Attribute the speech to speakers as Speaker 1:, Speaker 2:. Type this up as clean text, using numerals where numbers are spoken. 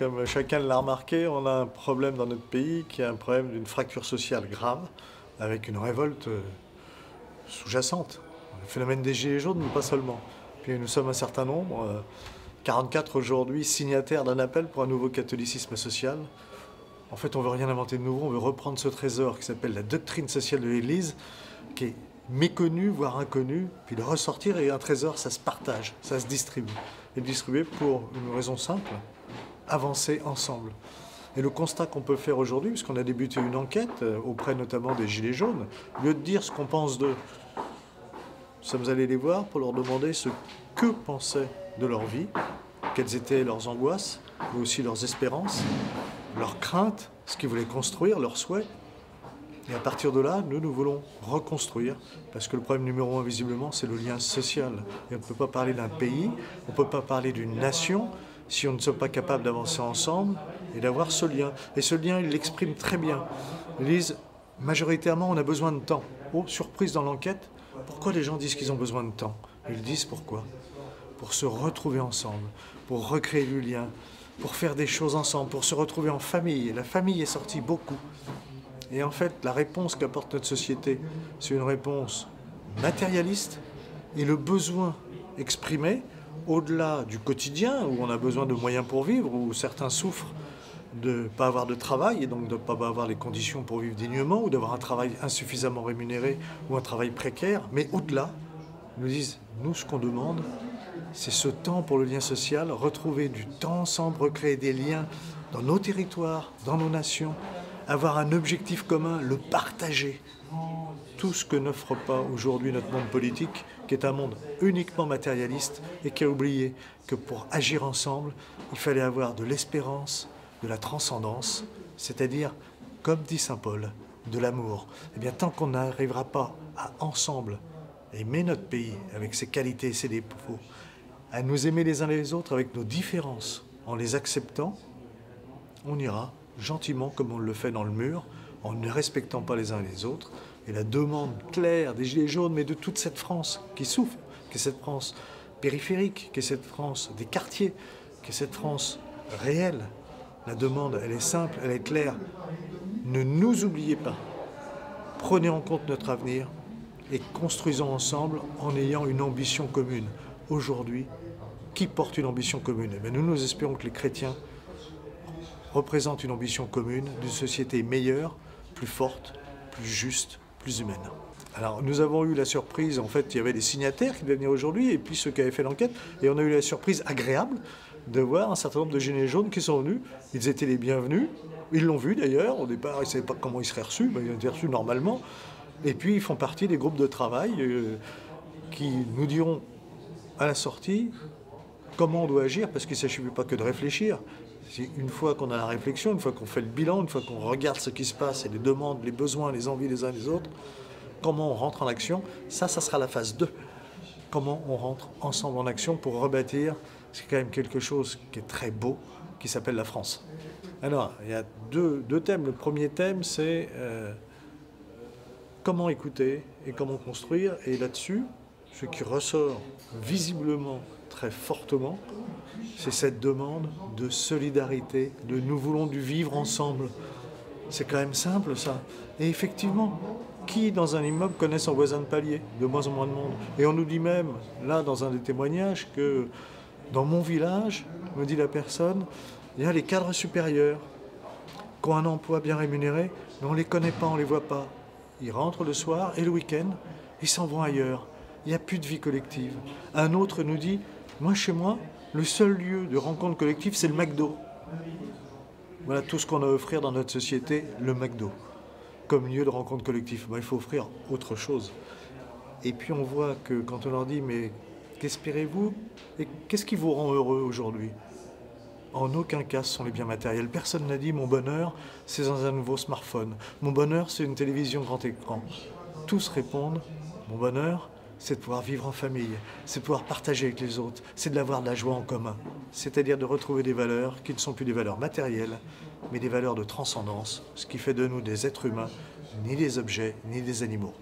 Speaker 1: comme chacun l'a remarqué, on a un problème dans notre pays qui est un problème d'une fracture sociale grave, avec une révolte sous-jacente. Le phénomène des Gilets jaunes, mais pas seulement. Puis nous sommes un certain nombre, 44 aujourd'hui, signataires d'un appel pour un nouveau catholicisme social. En fait, on ne veut rien inventer de nouveau, on veut reprendre ce trésor qui s'appelle la doctrine sociale de l'Église, qui est méconnue, voire inconnue, puis le ressortir, et un trésor, ça se partage, ça se distribue. Et distribuer pour une raison simple, avancer ensemble. Et le constat qu'on peut faire aujourd'hui, puisqu'on a débuté une enquête auprès notamment des Gilets jaunes, au lieu de dire ce qu'on pense d'eux, nous sommes allés les voir pour leur demander ce que pensaient de leur vie, quelles étaient leurs angoisses, mais aussi leurs espérances, leurs craintes, ce qu'ils voulaient construire, leurs souhaits. Et à partir de là, nous voulons reconstruire, parce que le problème numéro un, visiblement, c'est le lien social. Et on ne peut pas parler d'un pays, on ne peut pas parler d'une nation, si on ne sommes pas capables d'avancer ensemble et d'avoir ce lien. Et ce lien, ils l'expriment très bien. Ils disent, majoritairement, on a besoin de temps. Oh, surprise dans l'enquête, pourquoi les gens disent qu'ils ont besoin de temps? Ils disent pourquoi? Pour se retrouver ensemble, pour recréer du lien, pour faire des choses ensemble, pour se retrouver en famille. Et la famille est sortie beaucoup. Et en fait, la réponse qu'apporte notre société, c'est une réponse matérialiste, et le besoin exprimé, au-delà du quotidien, où on a besoin de moyens pour vivre, où certains souffrent de ne pas avoir de travail, et donc de ne pas avoir les conditions pour vivre dignement, ou d'avoir un travail insuffisamment rémunéré, ou un travail précaire, mais au-delà, ils nous disent, nous, ce qu'on demande, c'est ce temps pour le lien social, retrouver du temps ensemble, recréer des liens dans nos territoires, dans nos nations, avoir un objectif commun, le partager. Tout ce que n'offre pas aujourd'hui notre monde politique, qui est un monde uniquement matérialiste et qui a oublié que pour agir ensemble, il fallait avoir de l'espérance, de la transcendance, c'est-à-dire, comme dit saint Paul, de l'amour. Eh bien, tant qu'on n'arrivera pas à ensemble aimer notre pays avec ses qualités et ses défauts, à nous aimer les uns les autres avec nos différences, en les acceptant, on ira gentiment comme on le fait dans le mur, en ne respectant pas les uns les autres. Et la demande claire des Gilets jaunes, mais de toute cette France qui souffre, qui est cette France périphérique, qui est cette France des quartiers, qui est cette France réelle. La demande, elle est simple, elle est claire. Ne nous oubliez pas. Prenez en compte notre avenir et construisons ensemble en ayant une ambition commune. Aujourd'hui, qui porte une ambition commune? Eh bien, nous espérons que les chrétiens représentent une ambition commune d'une société meilleure, plus forte, plus juste, plus humaine. Alors, nous avons eu la surprise, en fait, il y avait des signataires qui devaient venir aujourd'hui, et puis ceux qui avaient fait l'enquête, et on a eu la surprise agréable de voir un certain nombre de Gilets jaunes qui sont venus. Ils étaient les bienvenus, ils l'ont vu d'ailleurs, au départ, ils ne savaient pas comment ils seraient reçus, mais ils ont été reçus normalement, et puis ils font partie des groupes de travail qui nous diront à la sortie comment on doit agir, parce qu'il ne s'agit pas que de réfléchir. Une fois qu'on a la réflexion, une fois qu'on fait le bilan, une fois qu'on regarde ce qui se passe et les demandes, les besoins, les envies les uns des autres, comment on rentre en action, ça sera la phase 2. Comment on rentre ensemble en action pour rebâtir, c'est quand même quelque chose qui est très beau, qui s'appelle la France. Alors, il y a deux thèmes. Le premier thème, c'est comment écouter et comment construire. Et là-dessus, ce qui ressort visiblement très fortement, c'est cette demande de solidarité, de nous voulons du vivre ensemble. C'est quand même simple ça. Et effectivement, qui dans un immeuble connaît son voisin de palier? De moins en moins de monde. Et on nous dit même, là dans un des témoignages, que dans mon village, me dit la personne, il y a les cadres supérieurs qui ont un emploi bien rémunéré, mais on ne les connaît pas, on ne les voit pas. Ils rentrent le soir et le week-end, ils s'en vont ailleurs. Il n'y a plus de vie collective. Un autre nous dit, moi chez moi, le seul lieu de rencontre collective, c'est le McDo. Voilà tout ce qu'on a à offrir dans notre société, le McDo, comme lieu de rencontre collective. Ben, il faut offrir autre chose. Et puis on voit que quand on leur dit, mais qu'espérez-vous? Et qu'est-ce qui vous rend heureux aujourd'hui? En aucun cas, ce sont les biens matériels. Personne n'a dit, mon bonheur, c'est dans un nouveau smartphone. Mon bonheur, c'est une télévision grand écran. Tous répondent, mon bonheur, c'est de pouvoir vivre en famille, c'est de pouvoir partager avec les autres, c'est d'avoir de la joie en commun. C'est-à-dire de retrouver des valeurs qui ne sont plus des valeurs matérielles, mais des valeurs de transcendance, ce qui fait de nous des êtres humains, ni des objets, ni des animaux.